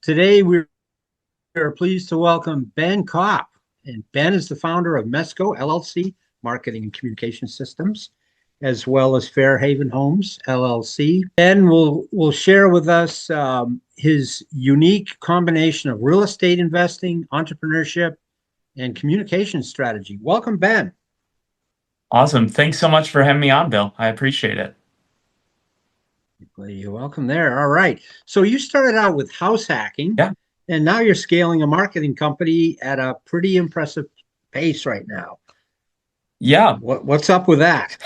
Today we are pleased to welcome Ben Kopp. And Ben is the founder of Mesco LLC, Marketing and Communication Systems, as well as Fairhaven Homes LLC. Ben will share with us his unique combination of real estate investing, entrepreneurship, and communication strategy. Welcome, Ben. Awesome. Thanks so much for having me on, Bill. I appreciate it. You're welcome there. All right. So you started out with house hacking, Yeah. and now you're scaling a marketing company at a pretty impressive pace right now. Yeah. What's up with that?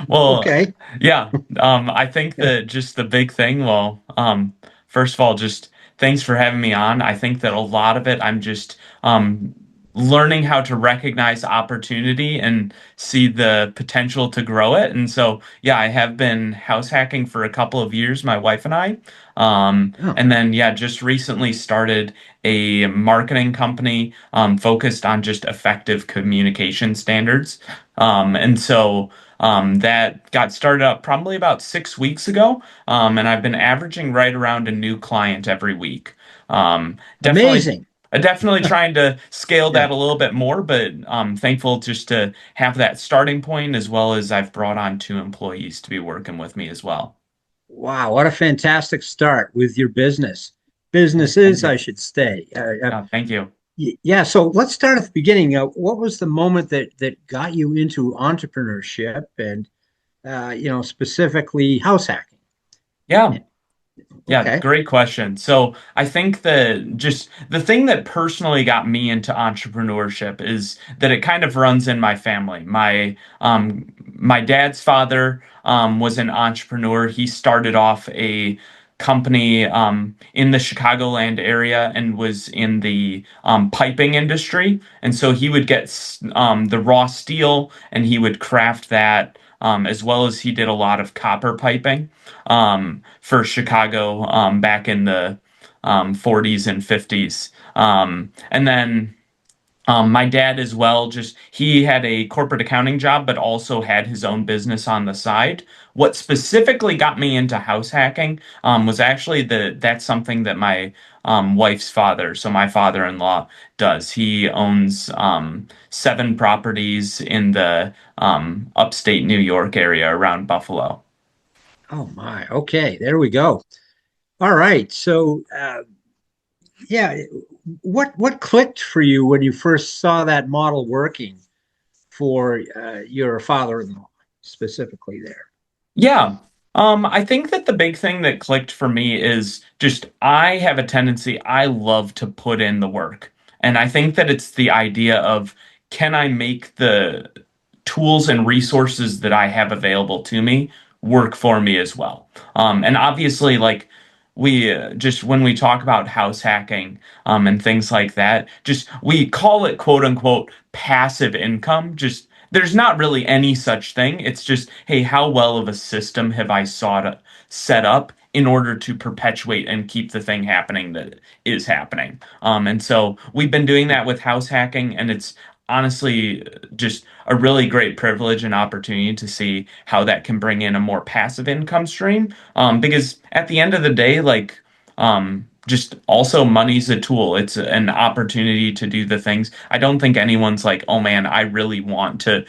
Well, Okay. yeah. I think Yeah. that just the big thing, first of all, just thanks for having me on. I think that a lot of it, I'm just learning how to recognize opportunity and see the potential to grow it. And so, yeah, I have been house hacking for a couple of years, my wife and I. Oh, And then, yeah, just recently started a marketing company focused on just effective communication standards. That got started up probably about 6 weeks ago, and I've been averaging right around a new client every week. Definitely, amazing. definitely trying to scale Yeah. that a little bit more, but thankful just to have that starting point, as well as I've brought on 2 employees to be working with me as well. Wow, what a fantastic start with your business. Thank Businesses, you. I should say. Thank you. Yeah, so let's start at the beginning. What was the moment that got you into entrepreneurship and specifically house hacking? Yeah. Yeah, Okay. great question. So I think that just the thing that personally got me into entrepreneurship is that it kind of runs in my family. My dad's father was an entrepreneur. He started off a company in the Chicagoland area and was in the piping industry. And so he would get the raw steel and he would craft that. As well as he did a lot of copper piping for Chicago back in the 40s and 50s. And then my dad as well, just he had a corporate accounting job, but also had his own business on the side. What specifically got me into house hacking was actually that's something that my wife's father, so my father-in-law, does. He owns 7 properties in the upstate New York area around Buffalo. Oh my. Okay, there we go. All right. So, yeah, what clicked for you when you first saw that model working for your father-in-law specifically there? Yeah. I think that the big thing that clicked for me is just I have a tendency, I love to put in the work. And I think that it's the idea of can I make the tools and resources that I have available to me work for me as well. And obviously, like we just when we talk about house hacking and things like that, just we call it quote unquote passive income. Just there's not really any such thing. It's just, hey, how well of a system have I sought set up in order to perpetuate and keep the thing happening that is happening? And so we've been doing that with house hacking, and it's honestly just a really great privilege and opportunity to see how that can bring in a more passive income stream. Because at the end of the day, just also money's a tool. It's an opportunity to do the things. I don't think anyone's like, oh man, I really want to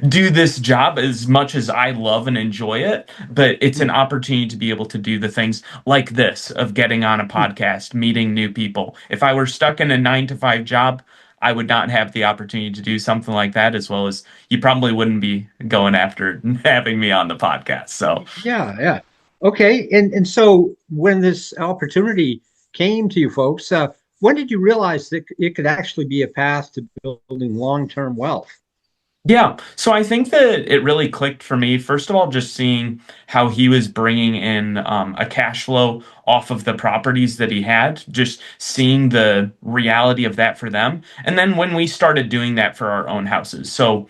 do this job as much as I love and enjoy it. But it's an Hmm. opportunity to be able to do the things like this of getting on a Hmm. podcast, meeting new people. If I were stuck in a 9 to 5 job, I would not have the opportunity to do something like that, as well as you probably wouldn't be going after having me on the podcast. So, Yeah, yeah. Okay. And so when this opportunity came to you folks, when did you realize that it could actually be a path to building long-term wealth? yeah. So I think that it really clicked for me. First of all, just seeing how he was bringing in a cash flow off of the properties that he had, just seeing the reality of that for them. And then when we started doing that for our own houses. So,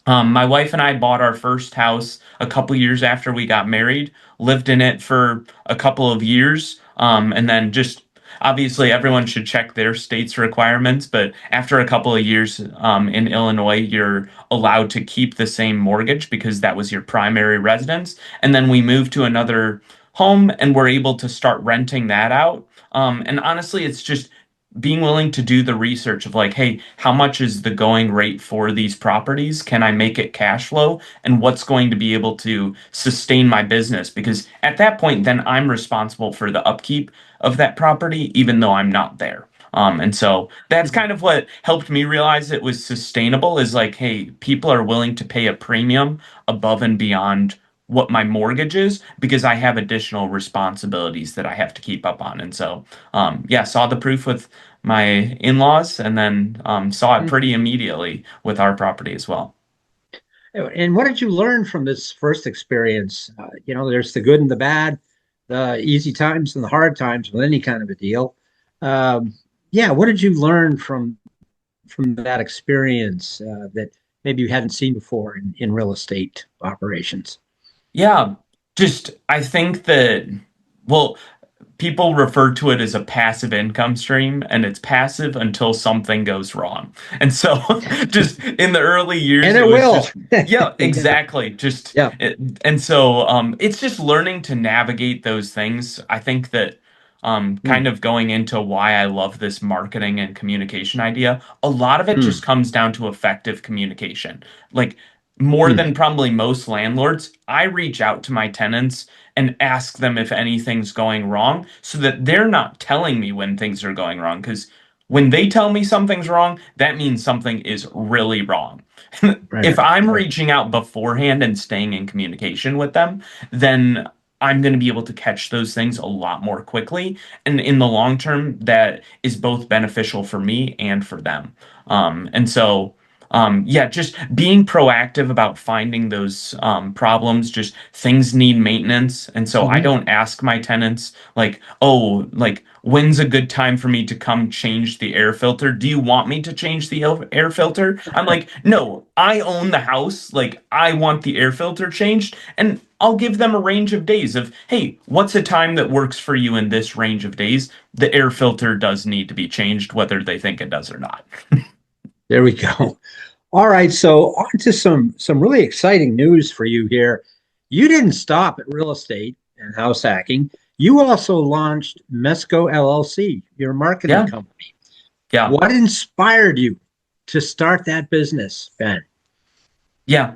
my wife and I bought our first house a couple years after we got married, lived in it for a couple of years, and then just obviously everyone should check their state's requirements. But after a couple of years in Illinois, you're allowed to keep the same mortgage because that was your primary residence. And then we moved to another home and we're able to start renting that out. And honestly, it's just being willing to do the research of like, hey, how much is the going rate for these properties? Can I make it cash flow? And what's going to be able to sustain my business? Because at that point, then I'm responsible for the upkeep of that property, even though I'm not there. And so that's Mhm. kind of what helped me realize it was sustainable is like, hey, people are willing to pay a premium above and beyond what my mortgage is because I have additional responsibilities that I have to keep up on. And so, yeah, saw the proof with my in-laws and then saw it pretty immediately with our property as well. And what did you learn from this first experience? There's the good and the bad, the easy times and the hard times with any kind of a deal. Um, yeah, what did you learn from that experience that maybe you hadn't seen before in real estate operations? Yeah, just I think that, well, people refer to it as a passive income stream, and it's passive until something goes wrong. And so, just in the early years, And it it was will. just, yeah, Yeah. exactly. Yeah. And so, it's just learning to navigate those things. I think that, kind Mm, of going into why I love this marketing and communication idea, a lot of it just mm, comes down to effective communication. Like, more mm. than probably most landlords, I reach out to my tenants and ask them if anything's going wrong so that they're not telling me when things are going wrong. Because when they tell me something's wrong, that means something is really wrong. If Right. I'm Right. reaching out beforehand and staying in communication with them, then I'm going to be able to catch those things a lot more quickly. And in the long term, that is both beneficial for me and for them. And so, yeah, just being proactive about finding those problems, just things need maintenance. And so I Mhm. don't ask my tenants, like, oh, like, when's a good time for me to come change the air filter? Do you want me to change the air filter? I'm like, no, I own the house. Like, I want the air filter changed. And I'll give them a range of days of, hey, what's a time that works for you in this range of days? The air filter does need to be changed, whether they think it does or not. There we go. All right, so on to some really exciting news for you here. You didn't stop at real estate and house hacking. You also launched Mesco LLC, your marketing Yeah. company. Yeah. What inspired you to start that business, Ben? Yeah.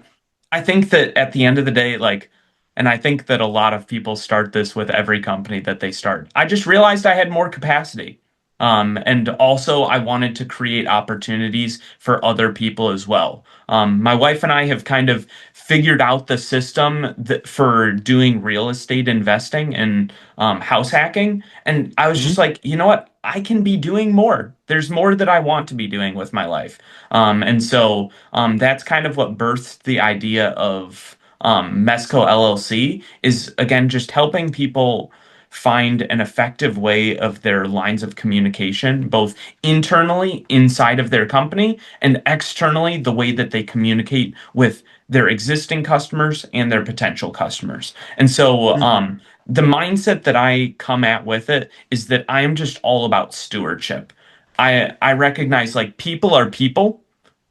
I think that at the end of the day, like, and I think that a lot of people start this with every company that they start. I just realized I had more capacity. And also, I wanted to create opportunities for other people as well. My wife and I have kind of figured out the system that, for doing real estate investing and house hacking. And I was just Mhm. like, you know what? I can be doing more. There's more that I want to be doing with my life. And so that's kind of what birthed the idea of Mesco LLC is again just helping people find an effective way of their lines of communication, both internally inside of their company and externally the way that they communicate with their existing customers and their potential customers. And so Mhm. the mindset that I come at with it is that I am just all about stewardship. I recognize like people are people.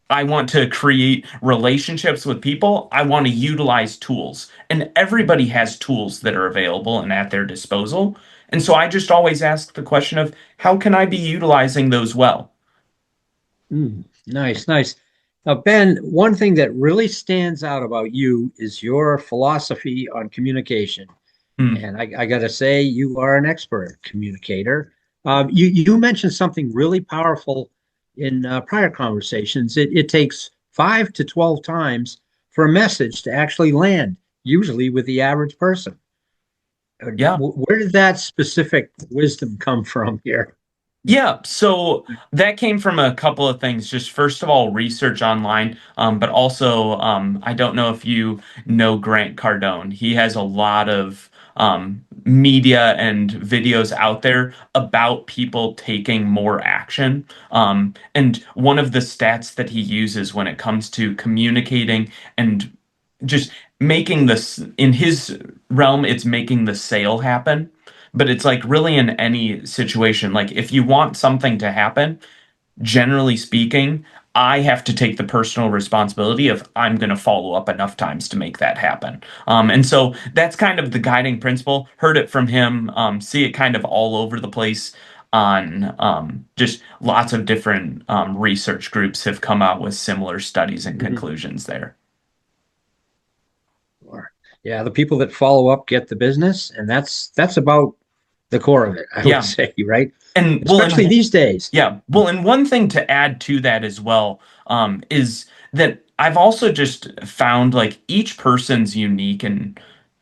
I want to create relationships with people. I want to utilize tools. And everybody has tools that are available and at their disposal. And so I just always ask the question of how can I be utilizing those well? Nice, nice. Now, Ben, one thing that really stands out about you is your philosophy on communication. Hmm. And I got to say, you are an expert communicator. You mentioned something really powerful in prior conversations. It takes 5 to 12 times for a message to actually land, usually with the average person. Yeah. Where did that specific wisdom come from here? Yeah, so that came from a couple of things. Just first of all, research online, but also I don't know if you know Grant Cardone. He has a lot of media and videos out there about people taking more action. And one of the stats that he uses when it comes to communicating and just making this in his realm, it's making the sale happen. But it's like really in any situation, like if you want something to happen, generally speaking, I have to take the personal responsibility of I'm going to follow up enough times to make that happen. And so that's kind of the guiding principle. Heard it from him, see it kind of all over the place on just lots of different research groups have come out with similar studies and Mhm. conclusions there. Sure. Yeah, the people that follow up get the business, and that's about the core of it, I would Yeah. say, right? And well, Especially these days. yeah, well, and one thing to add to that as well is that I've also just found like each person's unique and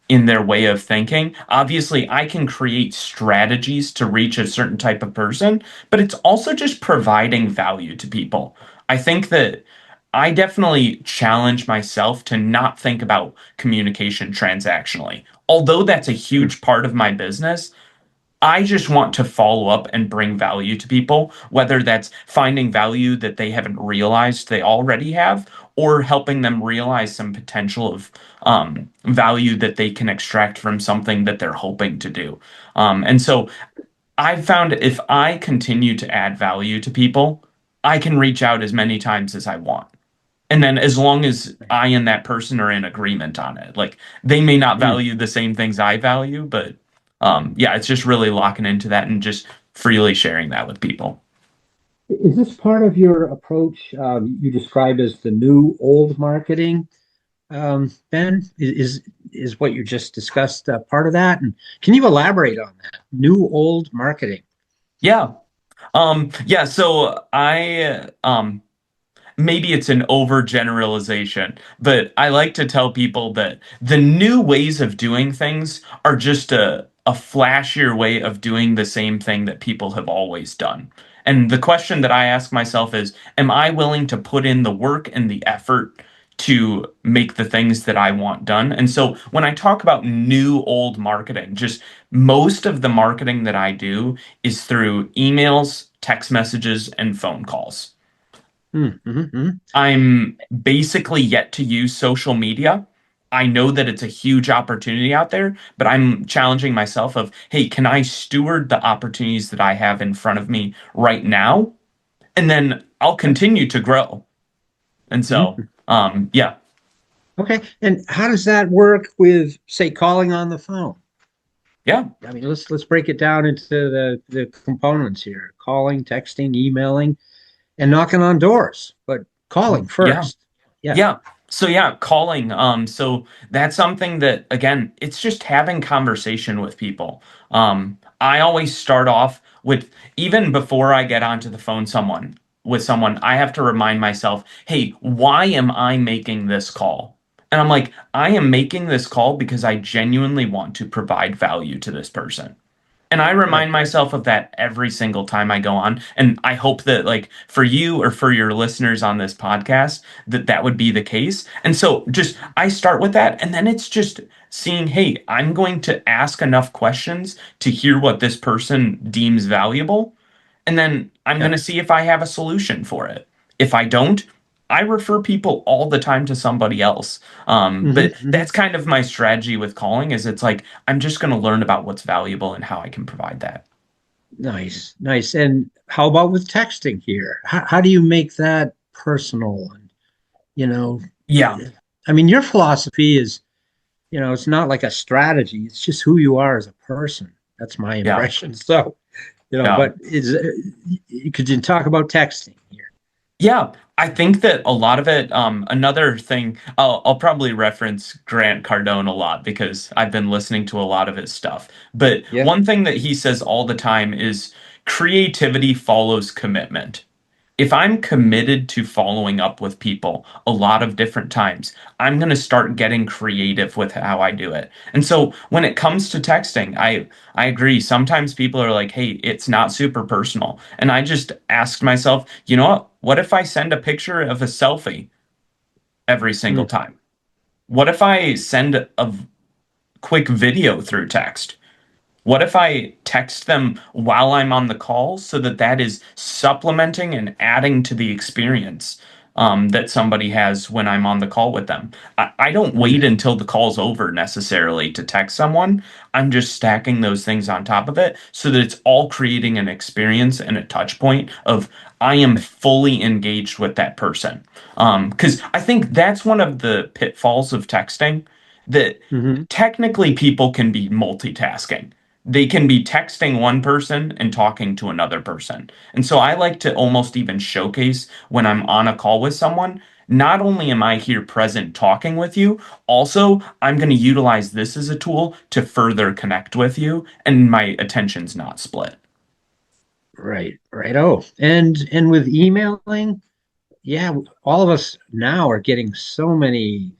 in their way of thinking. Obviously, I can create strategies to reach a certain type of person, but it's also just providing value to people. I think that I definitely challenge myself to not think about communication transactionally. Although that's a Mm. huge part of my business, I just want to follow up and bring value to people, whether that's finding value that they haven't realized they already have, or helping them realize some potential of value that they can extract from something that they're hoping to do. And so I've found if I continue to add value to people, I can reach out as many times as I want. And then as long as I and that person are in agreement on it, like they may not Mm. value the same things I value, but yeah, it's just really locking into that and just freely sharing that with people. Is this part of your approach you describe as the new old marketing, Ben? Is what you just discussed part of that? And can you elaborate on that? New old marketing. Yeah. Yeah, so I maybe it's an overgeneralization, but I like to tell people that the new ways of doing things are just a flashier way of doing the same thing that people have always done. And the question that I ask myself is, am I willing to put in the work and the effort to make the things that I want done? And so when I talk about new old marketing, just most of the marketing that I do is through emails, text messages, and phone calls. Mm, mhm, mhm. I'm basically yet to use social media. I know that it's a huge opportunity out there, but I'm challenging myself of, hey, can I steward the opportunities that I have in front of me right now? And then I'll continue to grow. And so, Mhm. yeah, Okay. And how does that work with, say, calling on the phone? yeah, I mean, let's break it down into the components here: calling, texting, emailing, and knocking on doors. But calling yeah. first. Yeah. Yeah. So yeah, calling. So that's something that again, it's just having conversation with people. I always start off with even before I get onto the phone with someone, I have to remind myself, hey, why am I making this call? And I'm like, I am making this call because I genuinely want to provide value to this person. And I remind Okay. myself of that every single time I go on. And I hope that, like, for you or for your listeners on this podcast, that that would be the case. And so just I start with that. And then it's just seeing, hey, I'm going to ask enough questions to hear what this person deems valuable. And then I'm going Yeah. to see if I have a solution for it. If I don't, I refer people all the time to somebody else. Hmm. But Hmm. that's kind of my strategy with calling is it's like I'm just going to learn about what's valuable and how I can provide that. Nice. Nice. And how about with texting here? How do you make that personal? And, you know, Yeah, I mean, your philosophy is, it's not like a strategy. It's just who you are as a person. That's my yeah, impression. So, yeah. but could you talk about texting here? Yeah, I think that a lot of it, another thing, I'll probably reference Grant Cardone a lot because I've been listening to a lot of his stuff. But Yeah. one thing that he says all the time is creativity follows commitment. If I'm committed to following up with people a lot of different times, I'm going to start getting creative with how I do it. And so when it comes to texting, I agree. Sometimes people are like, "Hey, it's not super personal." And I just asked myself, "You know what? What if I send a picture of a selfie every single Mm. time? What if I send a quick video through text? What if I text them while I'm on the call so that that is supplementing and adding to the experience? that somebody has when I'm on the call with them. I don't wait Mhm. until the call's over necessarily to text someone. I'm just stacking those things on top of it so that it's all creating an experience and a touch point of I am fully engaged with that person. Because I think that's one of the pitfalls of texting that Mhm. technically people can be multitasking. They can be texting one person and talking to another person. And so I like to almost even showcase when I'm on a call with someone, not only am I here present talking with you, also I'm going to utilize this as a tool to further connect with you and my attention's not split. Right, right. Oh, and with emailing, yeah, all of us now are getting so many,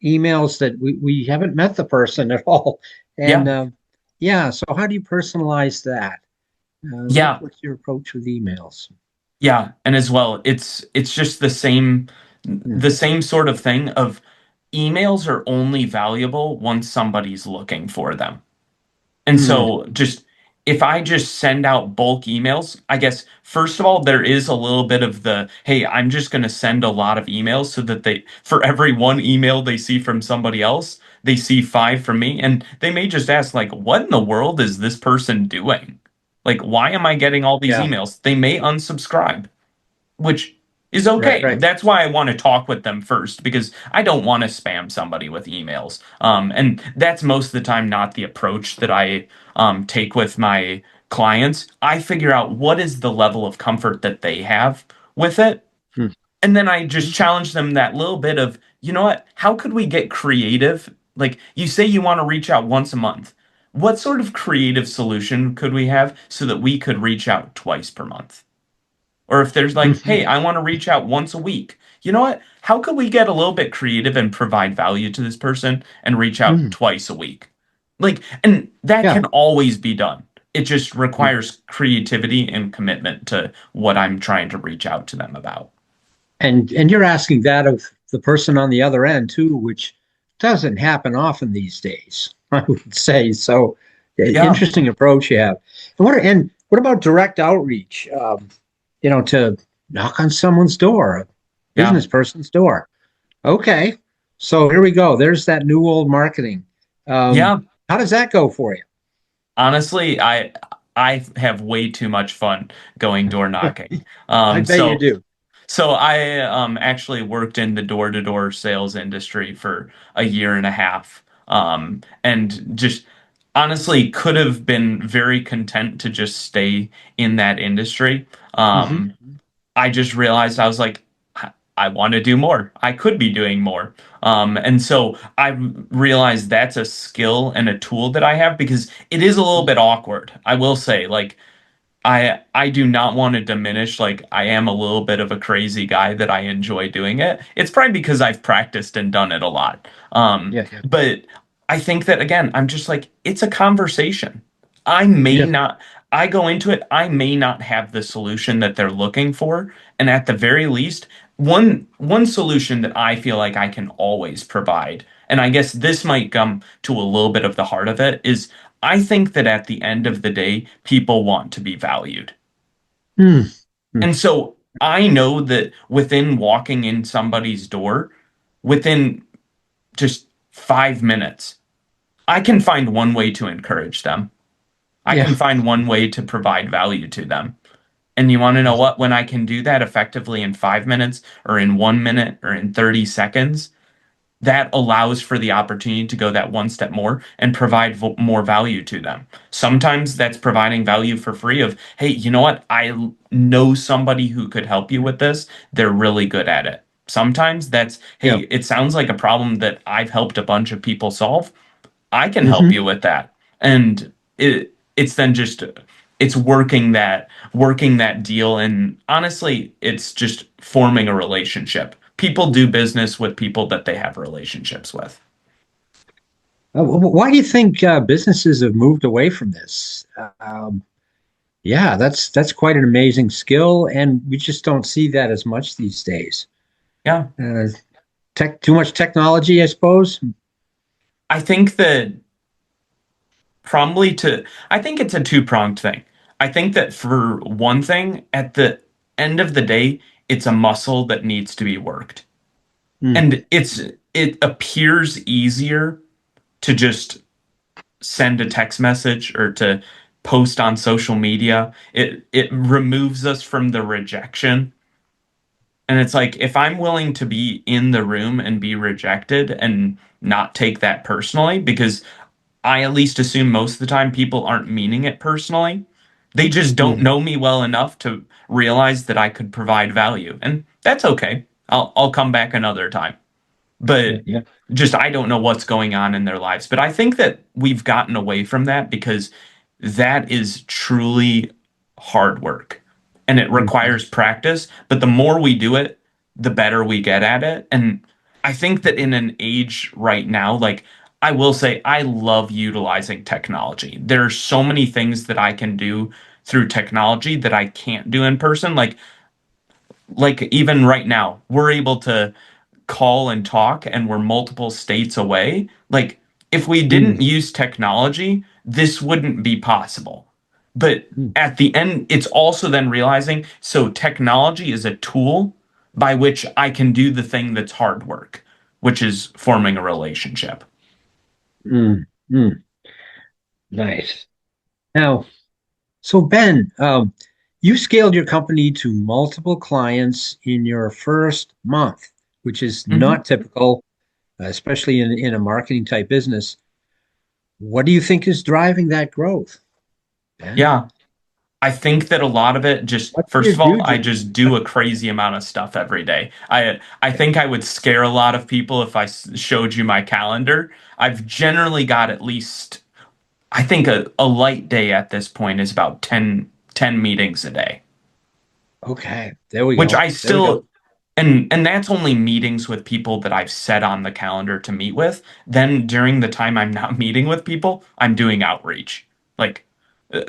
emails that we haven't met the person at all. And Yeah. yeah, so how do you personalize that? Yeah. What's your approach with emails? Yeah, and as well, it's just Hmm. the same sort of thing of emails are only valuable once somebody's looking for them. And Hmm. so just if I just send out bulk emails, I guess first of all there is a little bit of the hey, I'm just going to send a lot of emails so that they for every one email they see from somebody else, they see five from me and they may just ask like what in the world is this person doing? Like why am I getting all these Yeah, emails? They may unsubscribe, which is right, okay. right. That's why I want to talk with them first because I don't want to spam somebody with emails. And that's most of the time not the approach that I take with my clients. I figure out what is the level of comfort that they have with it. Hmm. And then I just Okay. challenge them that little bit of, you know what? How could we get creative? Like you say you want to reach out once a month. What sort of creative solution could we have so that we could reach out twice per month? Or if there's like, hey, Mhm. I want to reach out once a week. You know what? How could we get a little bit creative and provide value to this person and reach out Mhm. twice a week? Like, and that Yeah. can always be done. It just Mm. requires creativity and commitment to what I'm trying to reach out to them about. And you're asking that of the person on the other end too, which doesn't happen often these days, I would say. So, Yeah. interesting approach you have. And what about direct outreach? To knock on someone's door, a Yeah. business person's door. Okay, so here we go. There's that new old marketing. Um, Yeah. how does that go for you? Honestly, I have way too much fun going door knocking. I Um, bet you so do. So I actually worked in the door-to-door sales industry for a year and a half, and just honestly could have been very content to just stay in that industry. Hmm. I just realized I was like, I want to do more. I could be doing more. And so I realized that's a skill and a tool that I have because it is a little bit awkward. I will say, like, I do not want to diminish like I am a little bit of a crazy guy that I enjoy doing it. It's probably because I've practiced and done it a lot. Yeah, yeah, But I think that again, I'm just like it's a conversation. I may yeah. not I go into it, I may not have the solution that they're looking for, and at the very least, one solution that I feel like I can always provide, and I guess this might come to a little bit of the heart of it, is I think that at the end of the day, people want to be valued. Hmm. Hmm. And so I know that within walking in somebody's door, within just 5 minutes, I can find one way to encourage them. I Yeah. can find one way to provide value to them. And you want to know what? When I can do that effectively in 5 minutes or in 1 minute or in 30 seconds, that allows for the opportunity to go that one step more and provide more value to them. Sometimes that's providing value for free of, hey, you know what? I know somebody who could help you with this. They're really good at it. Sometimes that's, Yeah. hey, it sounds like a problem that I've helped a bunch of people solve. I can help Hmm. you with that. And it's then just it's working that deal and honestly it's just forming a relationship. People do business with people that they have relationships with. Why do you think businesses have moved away from this? Yeah, that's quite an amazing skill, and we just don't see that as much these days. Yeah. Uh, too much technology, I suppose. I think that probably to I think it's a two-pronged thing. I think that for one thing, at the end of the day, it's a muscle that needs to be worked. Mm, And it appears easier to just send a text message or to post on social media. It removes us from the rejection. And it's like if I'm willing to be in the room and be rejected and not take that personally, because I at least assume most of the time people aren't meaning it personally. They just don't mm, know me well enough to realize that I could provide value. And that's okay. I'll come back another time. yeah, But yeah. just I don't know what's going on in their lives. But I think that we've gotten away from that because that is truly hard work and it Mhm, requires practice. But the more we do it, the better we get at it. And I think that in an age right now, like I will say, I love utilizing technology. There are so many things that I can do through technology that I can't do in person. Like even right now, we're able to call and talk and we're multiple states away. Like, if we mm, didn't use technology, this wouldn't be possible. But mm, at the end, it's also then realizing so technology is a tool by which I can do the thing that's hard work, which is forming a relationship. mm, mm. Nice. Now, so Ben, you scaled your company to multiple clients in your first month, which is Hmm. not typical, especially in a marketing type business. What do you think is driving that growth, Ben? Yeah. I think that a lot of it just, What's first your of all, due I date? just do a crazy amount of stuff every day. I think I would scare a lot of people if showed you my calendar. I've generally got at least, I think a light day at this point is about ten meetings a day, Okay, there we which go. I There we go. still, and that's only meetings with people that I've set on the calendar to meet with. Then during the time I'm not meeting with people, I'm doing outreach. Like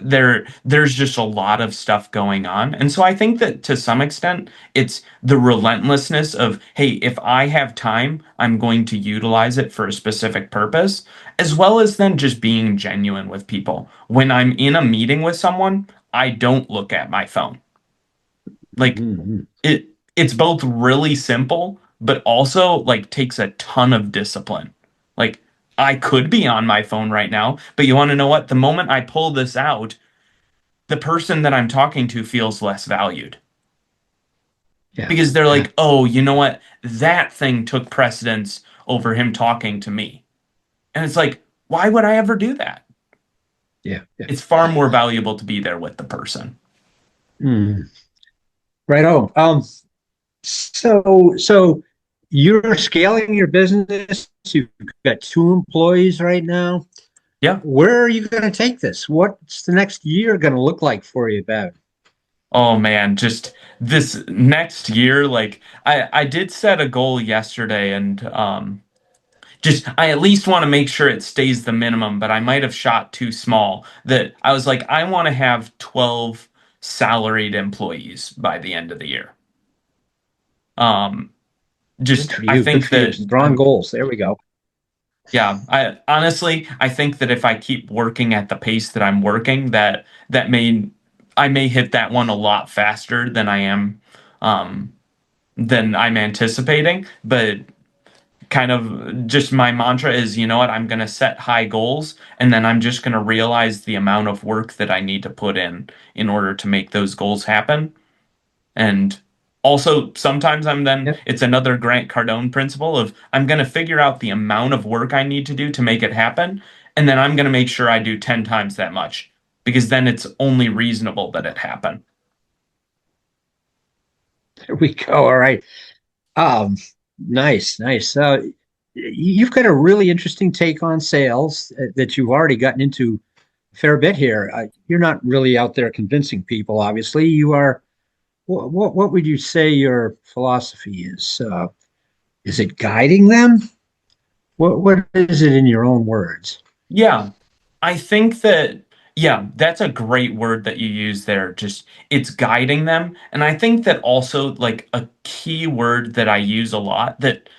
there's just a lot of stuff going on. And so I think that to some extent it's the relentlessness of, hey, if I have time, I'm going to utilize it for a specific purpose, as well as then just being genuine with people. When I'm in a meeting with someone, I don't look at my phone. Like Mhm. it's both really simple, but also like takes a ton of discipline. Like I could be on my phone right now, but you want to know what? The moment I pull this out, the person that I'm talking to feels less valued Yeah, because they're yeah, like, oh, you know what? That thing took precedence over him talking to me. And it's like, why would I ever do that? yeah, yeah. It's far more valuable to be there with the person. Mm. Right on. So you're scaling your business. You've got two employees right now. Yeah. Where are you going to take this? What's the next year going to look like for you, Ben? Oh man, just this next year, like I did set a goal yesterday and just I at least want to make sure it stays the minimum, but I might have shot too small. That I was like, I want to have 12 salaried employees by the end of the year. Um, Good just for I you. Good think for you. that Strong goals. There we go. yeah, I honestly I think that if I keep working at the pace that I'm working, that may I may hit that one a lot faster um than I'm anticipating, but kind of just my mantra is, you know what, I'm going to set high goals and then I'm just going to realize the amount of work that I need to put in order to make those goals happen. And also sometimes Yep. it's another Grant Cardone principle of I'm going to figure out the amount of work I need to do to make it happen. And then I'm going to make sure I do 10 times that much because then it's only reasonable that it happen. There we go. All right. Um, nice, nice. You've got a really interesting take on sales that you've already gotten into a fair bit here. You're not really out there convincing people, obviously. You are. What would you say your philosophy is? Is it guiding them? What is it in your own words? Yeah, I think that, yeah, that's a great word that you use there. Just it's guiding them. And I think that also, like, a key word that I use a lot that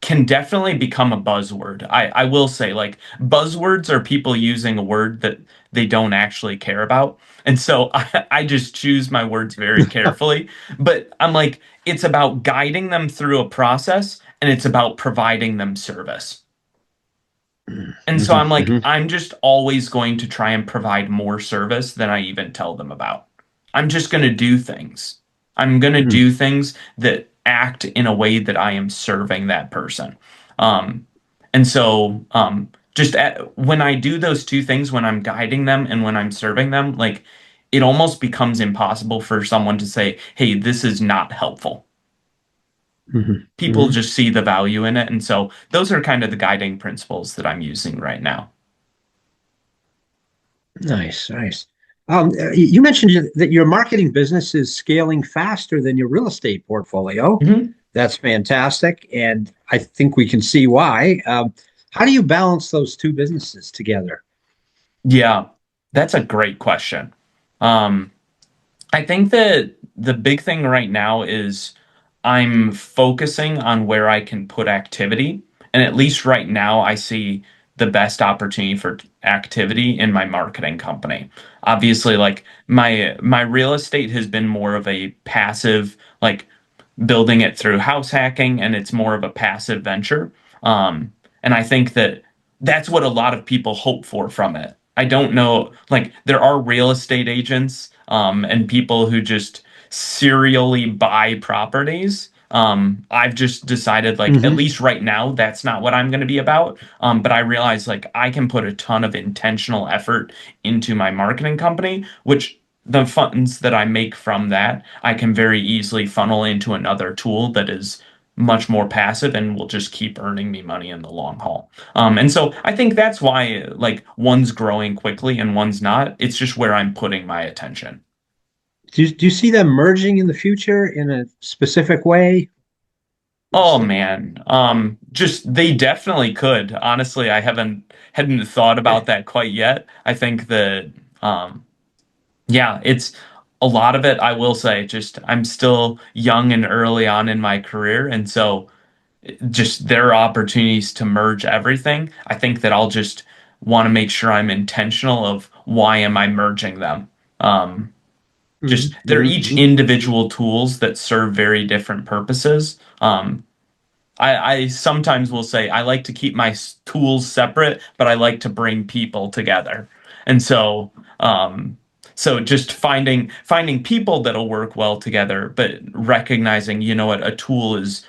can definitely become a buzzword. I will say, like, buzzwords are people using a word that they don't actually care about. And so I just choose my words very carefully. But I'm like, it's about guiding them through a process and it's about providing them service. And so Hmm. I'm like, Hmm. I'm just always going to try and provide more service than I even tell them about. I'm just going to do things. I'm going to do things that act in a way that I am serving that person. Um, and so, when I do those two things, when I'm guiding them and when I'm serving them, like it almost becomes impossible for someone to say, hey, this is not helpful. Hmm. People Hmm. just see the value in it. And so those are kind of the guiding principles that I'm using right now. Nice, nice. You mentioned that your marketing business is scaling faster than your real estate portfolio. Mhm. That's fantastic, and I think we can see why. How do you balance those two businesses together? Yeah, that's a great question. Um, I think that the big thing right now is I'm focusing on where I can put activity. And at least right now, I see the best opportunity for activity in my marketing company. Obviously, like my real estate has been more of a passive, like building it through house hacking, and it's more of a passive venture. And I think that that's what a lot of people hope for from it. I don't know, like there are real estate agents and people who just serially buy properties. I've just decided, like, at Hmm. least right now, that's not what I'm going to be about. But I realize, like, I can put a ton of intentional effort into my marketing company, which the funds that I make from that, I can very easily funnel into another tool that is much more passive and will just keep earning me money in the long haul. And so I think that's why like one's growing quickly and one's not. It's just where I'm putting my attention. Do you see them merging in the future in a specific way? Oh man, just they definitely could. Honestly, I hadn't thought about that quite yet. I think that um, yeah, it's a lot of it. I will say, just I'm still young and early on in my career, and so just there are opportunities to merge everything. I think that I'll just want to make sure I'm intentional of why am I merging them. Um, Hmm. just they're each Hmm. individual tools that serve very different purposes. I sometimes will say I like to keep my tools separate, but I like to bring people together. And so just finding people that'll work well together, but recognizing, you know what, a tool is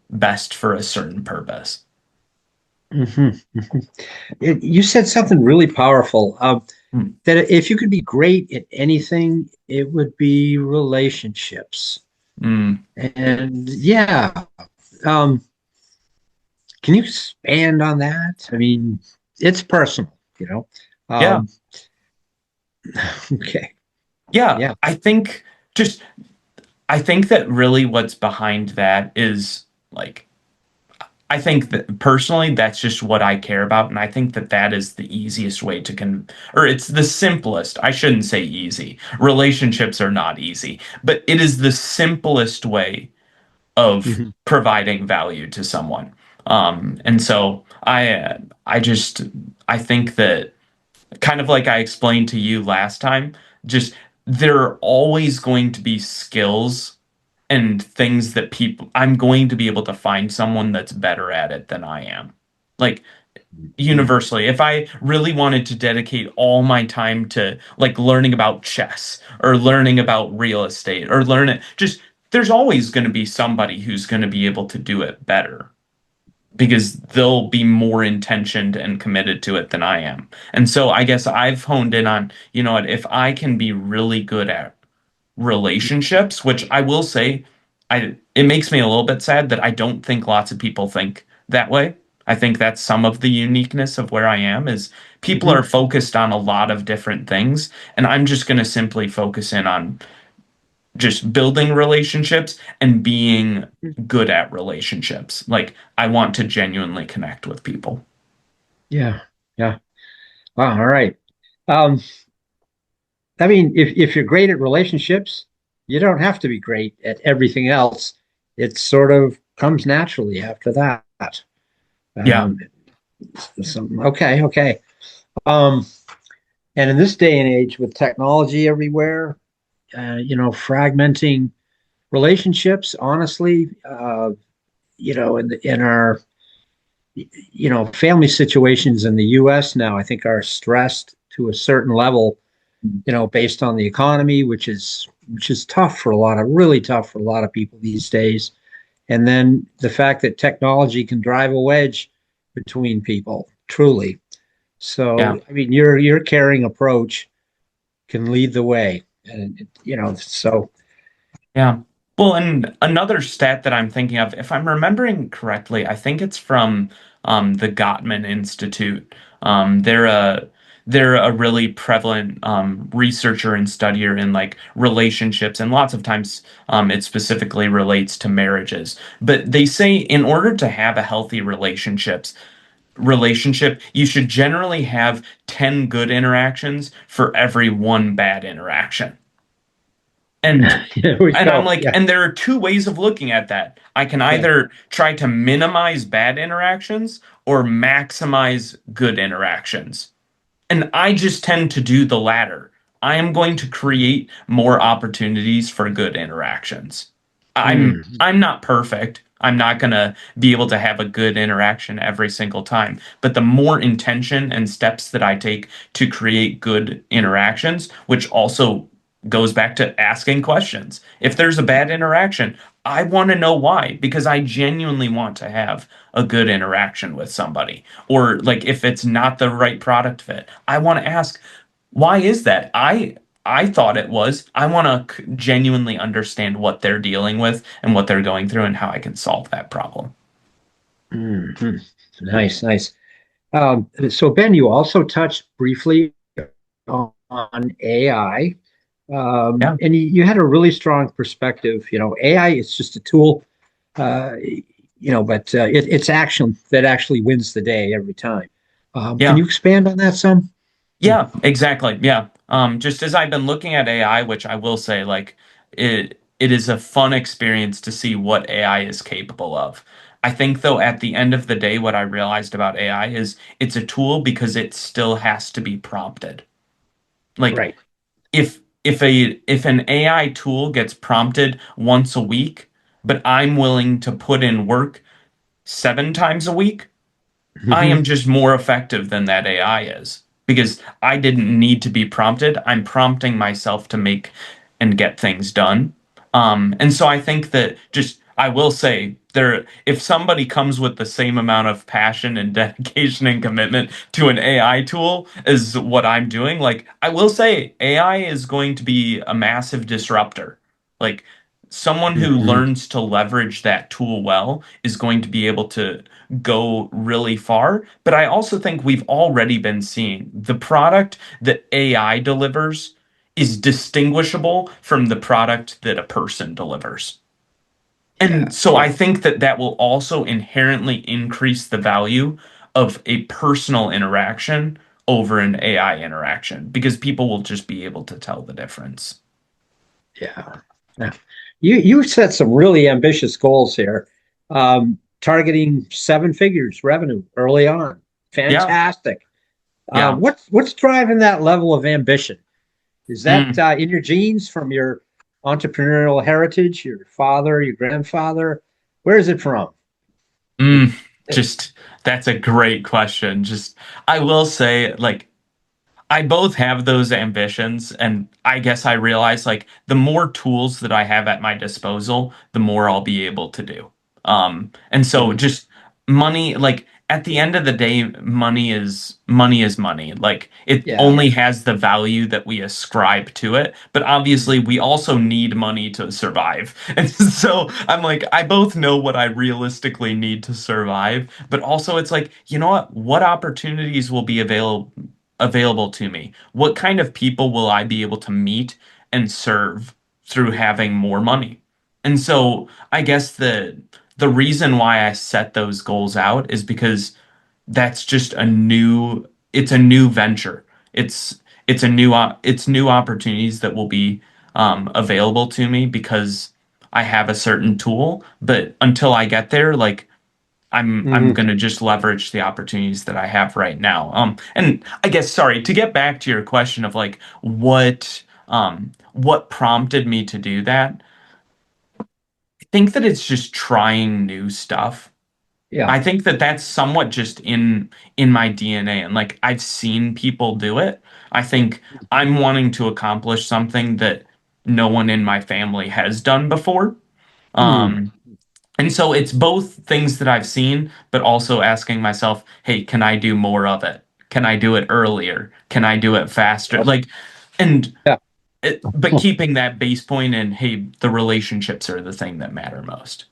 best for a certain purpose. Hmm. You said something really powerful. Hmm. That if you could be great at anything, it would be relationships. Mm. And yeah, um, can you expand on that? I mean, it's personal, you know. Yeah. Um, okay, Yeah. yeah. Just I think that really what's behind that is like I think that personally, that's just what I care about. And I think that that is the easiest way or it's the simplest. I shouldn't say easy. Relationships are not easy, but it is the simplest way of Hmm. providing value to someone. And so I just, I think that kind of like I explained to you last time, just there are always going to be skills and things that I'm going to be able to find someone that's better at it than I am. Like universally, if I really wanted to dedicate all my time to like learning about chess or learning about real estate or just there's always going to be somebody who's going to be able to do it better because they'll be more intentioned and committed to it than I am. And so I guess I've honed in on, you know what, if I can be really good at relationships, which I will say, it makes me a little bit sad that I don't think lots of people think that way. I think that's some of the uniqueness of where I am is people Hmm. are focused on a lot of different things, and I'm just going to simply focus in on just building relationships and being good at relationships. Like I want to genuinely connect with people. Yeah, yeah. Wow, all right. Um, I mean, if you're great at relationships, you don't have to be great at everything else. It sort of comes naturally after that. Yeah. Um, okay, okay. Um, And in this day and age, with technology everywhere, fragmenting relationships, honestly, in our family situations in the U.S. now, I think are stressed to a certain level, based on the economy, which is tough for a lot of really tough for a lot of people these days. And then the fact that technology can drive a wedge between people, truly. Yeah. So, I mean, your caring approach can lead the way, and so Yeah. Well, and another stat that I'm thinking of, if I'm remembering correctly, I think it's from the Gottman Institute. They're a really prevalent researcher and studier in like relationships, and lots of times it specifically relates to marriages. But they say in order to have a healthy relationship, you should generally have 10 good interactions for every one bad interaction. And here we and I'm go. like, Yeah, and there are two ways of looking at that. I can yeah. either try to minimize bad interactions or maximize good interactions. And I just tend to do the latter. I am going to create more opportunities for good interactions. Mm. I'm not perfect. I'm not going to be able to have a good interaction every single time. But the more intention and steps that I take to create good interactions, which also goes back to asking questions. If there's a bad interaction, I want to know why because I genuinely want to have a good interaction with somebody. Or like if it's not the right product fit, I want to ask, why is that? I thought it was. I want to genuinely understand what they're dealing with and what they're going through and how I can solve that problem. Mhm. Nice, nice. So Ben, you also touched briefly on AI, Yeah. and you had a really strong perspective. AI is just a tool, uh, but it's action that actually wins the day every time. Can Yeah. you expand on that some? Yeah, exactly. Yeah. Just as I've been looking at AI, which I will say, like, it is a fun experience to see what AI is capable of. I think though at the end of the day, what I realized about AI is it's a tool because it still has to be prompted. Like Right. if an AI tool gets prompted once a week, but I'm willing to put in work 7 times a week, I am Hmm. just more effective than that AI is because I didn't need to be prompted. I'm prompting myself to make and get things done. And so I think that just I will say there if somebody comes with the same amount of passion and dedication and commitment to an AI tool as what I'm doing, like I will say AI is going to be a massive disruptor. Like someone who Hmm. learns to leverage that tool well is going to be able to go really far. But I also think we've already been seeing the product that AI delivers is distinguishable from the product that a person delivers. And Yeah, so I yeah, think that that will also inherently increase the value of a personal interaction over an AI interaction because people will just be able to tell the difference. yeah. Yeah. You set some really ambitious goals here, targeting seven figures revenue early on. Yeah, Fantastic. yeah. What's driving that level of ambition? Is that Mm. in your genes from your entrepreneurial heritage, your father, your grandfather? Where is it from? Mm, just that's a great question. Just I will say, like, I both have those ambitions, and I guess I realize like the more tools that I have at my disposal, the more I'll be able to do. And so Mhm. just money, like at the end of the day, money is money. Like it Yeah, only has the value that we ascribe to it, but obviously we also need money to survive. And so I'm like, I both know what I realistically need to survive, but also it's like, you know what opportunities will be available to me? What kind of people will I be able to meet and serve through having more money? And so I guess the reason why I set those goals out is because that's just it's a new venture. It's new opportunities that will be available to me because I have a certain tool. But until I get there, like I'm Mhm. going to just leverage the opportunities that I have right now. And I guess, sorry, to get back to your question of like what prompted me to do that, I think that it's just trying new stuff. Yeah. I think that that's somewhat just in my DNA, and like I've seen people do it. I think I'm wanting to accomplish something that no one in my family has done before. Mm. Um, and so it's both things that I've seen, but also asking myself, hey, can I do more of it? Can I do it earlier? Can I do it faster? Yep. Like, and Yeah. but keeping that base point and hey, the relationships are the thing that matter most.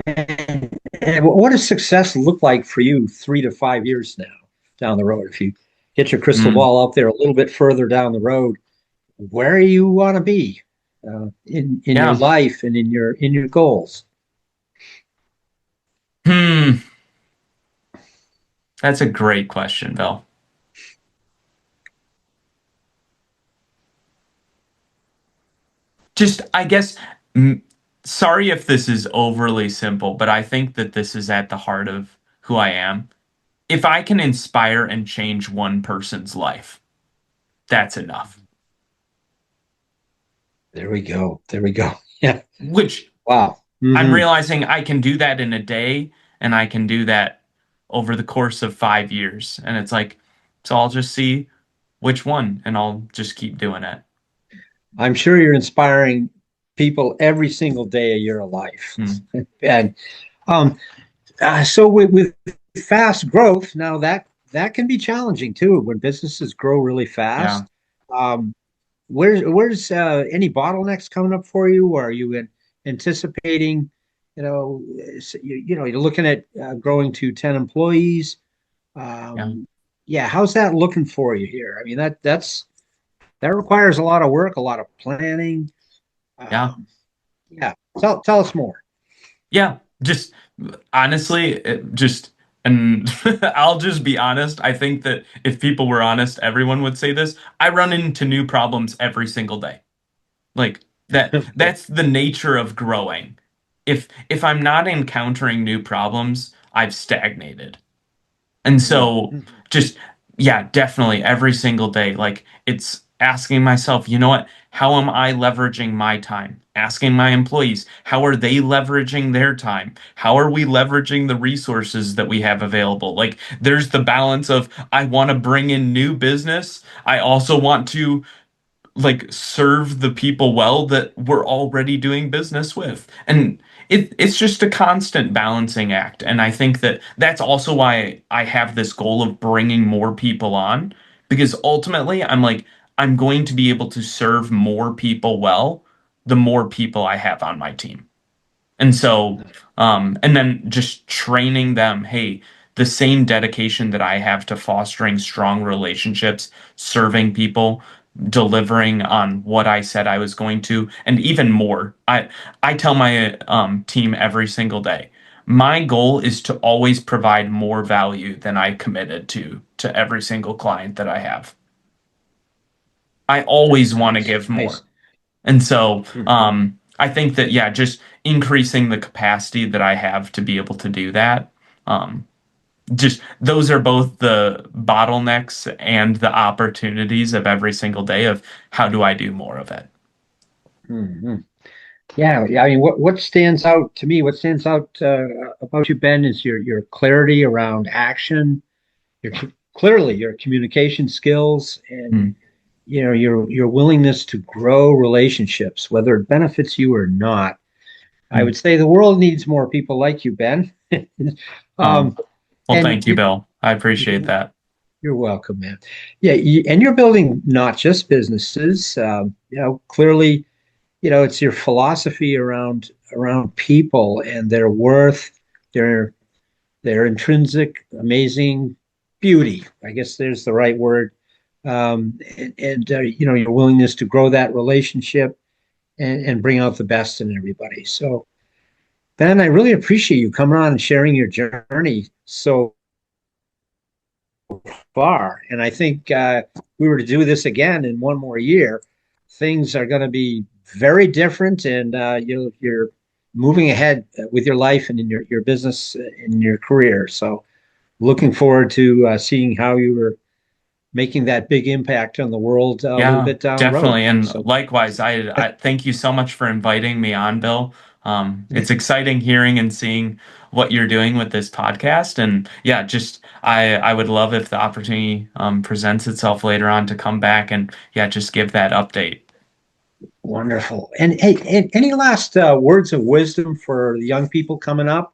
And what does success look like for you 3 to 5 years now down the road? If you get your crystal Mm, ball out there a little bit further down the road, where you want to be in your yeah. life and in your goals? Hmm. That's a great question, Bill. Just, I guess, m sorry if this is overly simple, but I think that this is at the heart of who I am. If I can inspire and change one person's life, that's enough. There we go. There we go. Yeah. Which Wow. I'm Hmm. realizing I can do that in a day and I can do that over the course of 5 years. And it's like, so I'll just see which one and I'll just keep doing it. I'm sure you're inspiring people every single day of your life. Hmm. And um, so with fast growth, now that can be challenging too when businesses grow really Yeah. fast. Um, where's any bottlenecks coming up for you? Or are you anticipating, you're looking at growing to 10 employees. Yeah. Yeah, how's that looking for you here? I mean, that requires a lot of work, a lot of planning. Yeah. Um, yeah, tell us more. Yeah. Just honestly, and I'll just be honest. I think that if people were honest, everyone would say this. I run into new problems every single day. Like that's the nature of growing. If I'm not encountering new problems, I've stagnated. And so Mhm. just yeah, definitely every single day like it's asking myself, you know what? How am I leveraging my time? Asking my employees, how are they leveraging their time? How are we leveraging the resources that we have available? Like there's the balance of I want to bring in new business. I also want to like serve the people well that we're already doing business with. And it's just a constant balancing act. And I think that that's also why I have this goal of bringing more people on, because ultimately I'm like, I'm going to be able to serve more people well, the more people I have on my team. And so, and then just training them, hey, the same dedication that I have to fostering strong relationships, serving people, delivering on what I said I was going to, and even more. I tell my team every single day, my goal is to always provide more value than I committed to every single client that I have. I always want to Nice, give more. nice. And so Mhm. I think that, yeah, just increasing the capacity that I have to be able to do that. Um, just those are both the bottlenecks and the opportunities of every single day of how do I do more of it? Mhm. Yeah, yeah. I mean, what stands out to me? What stands out about you, Ben, is your clarity around action. Your clearly your communication skills and Hmm. your willingness to grow relationships, whether it benefits you or not. I Hmm. would say the world needs more people like you, Ben. Um, um, well, and thank you, Bill. I appreciate you, that. you're welcome, man. Yeah, and you're building not just businesses. Clearly, it's your philosophy around people and their worth, their their intrinsic, amazing beauty. I guess there's the right word. And your willingness to grow that relationship and bring out the best in everybody. So, Ben, I really appreciate you coming on and sharing your journey so far. And I think we were to do this again in one more year, things are going to be very different, and moving ahead with your life and in your business, in your career. So looking forward to seeing how you were making that big impact on the world a little Yeah, bit down the road. definitely. And So likewise, I thank you so much for inviting me on, Bill. It's exciting hearing and seeing what you're doing with this podcast. And yeah, just I would love if the opportunity presents itself later on to come back and yeah, just give that update. wonderful. And hey, any last words of wisdom for the young people coming up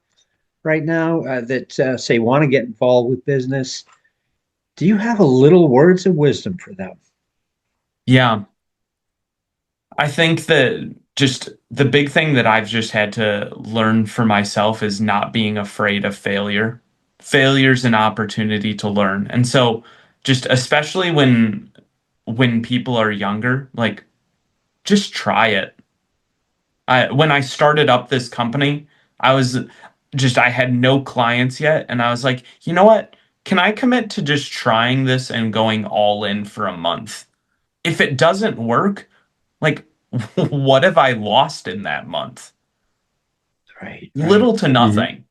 right now that say want to get involved with business? Do you have a little words of wisdom for them? Yeah, I think that just the big thing that I've just had to learn for myself is not being afraid of failure. Failure's an opportunity to learn. And so just especially when people are younger, like just try it. When I started up this company, I was I had no clients yet and I was like, "You know what? Can I commit to just trying this and going all in for a month? If it doesn't work, like what have I lost in that month? Right, right. Little to Hmm. nothing."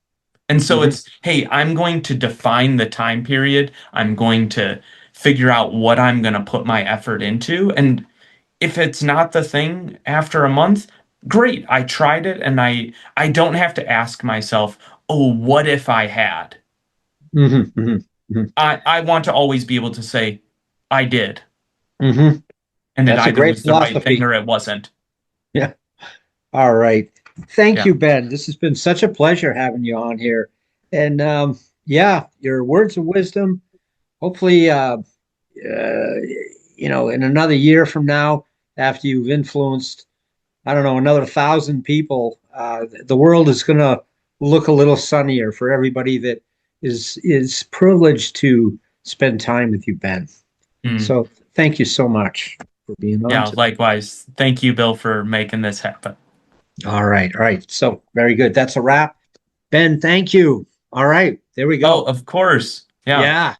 And so Hmm. it's, hey, I'm going to define the time period. I'm going to figure out what I'm going to put my effort into. And if it's not the thing after a month, great. I tried it and I don't have to ask myself, "Oh, what if I had?" Hmm. Hmm. Hmm. I want to always be able to say, "I did." Hmm. And it That's a either great was the right thing philosophy. or it wasn't. Yeah. All right. Thank Yeah. you, Ben. This has been such a pleasure having you on here. And yeah, your words of wisdom. Hopefully, in another year from now, after you've influenced, I don't know, another 1,000 people, the world is going to look a little sunnier for everybody that is privileged to spend time with you, Ben. Mm. So thank you so much for being on Yeah, today. likewise. Thank you, Bill, for making this happen. All right. All right. So very good. That's a wrap. Ben, thank you. All right. There we Oh, go. of course. Yeah. Yeah.